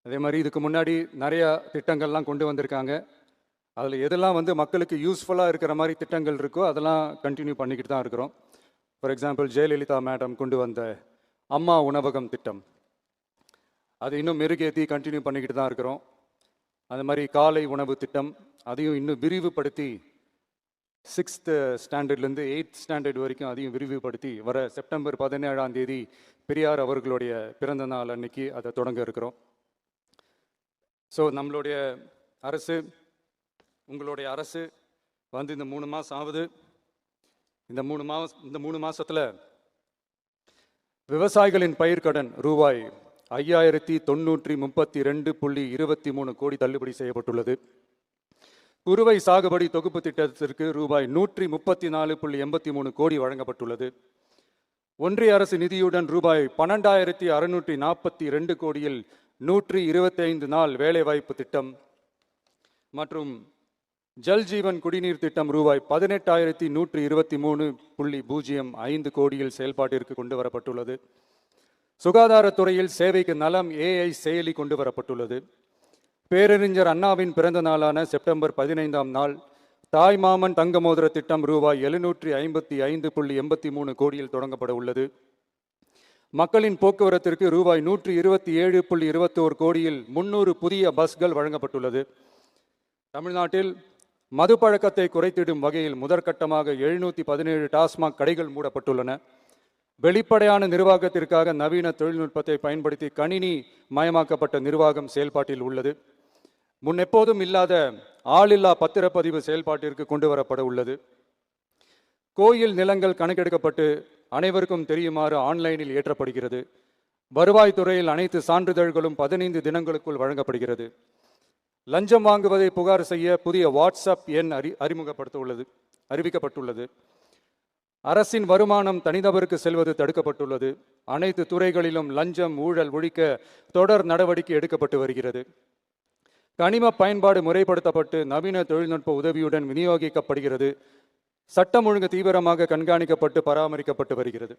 அதே மாதிரி இதுக்கு முன்னாடி நிறையா திட்டங்கள்லாம் கொண்டு வந்திருக்காங்க. அதில் எதெல்லாம் வந்து மக்களுக்கு யூஸ்ஃபுல்லாக இருக்கிற மாதிரி திட்டங்கள் இருக்கோ அதெல்லாம் கண்டினியூ பண்ணிக்கிட்டு தான் இருக்கிறோம். ஃபார் எக்ஸாம்பிள் ஜெயலலிதா மேடம் கொண்டு வந்த அம்மா உணவகம் திட்டம், அது இன்னும் மெருகேற்றி கண்டினியூ பண்ணிக்கிட்டு தான் இருக்கிறோம். அது மாதிரி காலை உணவு திட்டம், அதையும் இன்னும் விரிவுபடுத்தி 6th ஸ்டாண்டர்ட்லேருந்து 8th ஸ்டாண்டர்ட் வரைக்கும் அதையும் விரிவுபடுத்தி வர செப்டம்பர் 17ஆம் தேதி பெரியார் அவர்களுடைய பிறந்த நாள் அன்னைக்கு அதை தொடங்க இருக்கிறோம். ஸோ நம்மளுடைய அரசு, உங்களுடைய அரசு வந்து இந்த 3 மாதம் ஆகுது. இந்த 3 மாதத்தில் விவசாயிகளின் பயிர்க்கடன் ரூபாய் 5032.23 கோடி தள்ளுபடி செய்யப்பட்டுள்ளது. குறுவை சாகுபடி தொகுப்பு திட்டத்திற்கு ரூபாய் 134.83 கோடி வழங்கப்பட்டுள்ளது. ஒன்றிய அரசு நிதியுடன் ரூபாய் 12,642 கோடியில் 125 நாள் வேலைவாய்ப்பு திட்டம் மற்றும் ஜல் ஜீவன் குடிநீர் திட்டம் ரூபாய் 18,123.05 கோடியில் செயல்பாட்டிற்கு கொண்டு வரப்பட்டுள்ளது. சுகாதாரத்துறையில் சேவைக்கு நலம் AI செயலி கொண்டு வரப்பட்டுள்ளது. பேரறிஞர் அண்ணாவின் பிறந்த நாளான செப்டம்பர் 15ஆம் நாள் தாய்மாமன் தங்க மோதிர திட்டம் ரூபாய் 755.83 கோடியில் தொடங்கப்பட உள்ளது. மக்களின் போக்குவரத்திற்கு ரூபாய் 127.21 கோடியில் 300 புதிய பஸ்கள் வழங்கப்பட்டுள்ளது. தமிழ்நாட்டில் மது பழக்கத்தை குறைத்திடும் வகையில் முதற்கட்டமாக 717 டாஸ்மாக் கடைகள் மூடப்பட்டுள்ளன. வெளிப்படையான நிர்வாகத்திற்காக நவீன தொழில்நுட்பத்தை பயன்படுத்தி கணினி மயமாக்கப்பட்ட நிர்வாகம் செயல்பாட்டில் உள்ளது. முன்னெப்போதும் இல்லாத ஆளில்லா பத்திரப்பதிவு செயல்பாட்டிற்கு கொண்டு வரப்பட உள்ளது. கோயில் நிலங்கள் கணக்கெடுக்கப்பட்டு அனைவருக்கும் தெரியுமாறு ஆன்லைனில் ஏற்றப்படுகிறது. வருவாய்த்துறையில் அனைத்து சான்றிதழ்களும் 15 தினங்களுக்குள் வழங்கப்படுகிறது. லஞ்சம் வாங்குவதை புகார் செய்ய புதிய வாட்ஸ்அப் எண் அறிவிக்கப்பட்டுள்ளது. அரசின் வருமானம் தனிநபருக்கு செல்வது தடுக்கப்பட்டுள்ளது. அனைத்து துறைகளிலும் லஞ்சம் ஊழல் ஒழிக்க தொடர் நடவடிக்கை எடுக்கப்பட்டு வருகிறது. கனிம பயன்பாடு முறைப்படுத்தப்பட்டு நவீன தொழில்நுட்ப உதவியுடன் விநியோகிக்கப்படுகிறது. சட்டம் ஒழுங்கு தீவிரமாக கண்காணிக்கப்பட்டு பராமரிக்கப்பட்டு வருகிறது.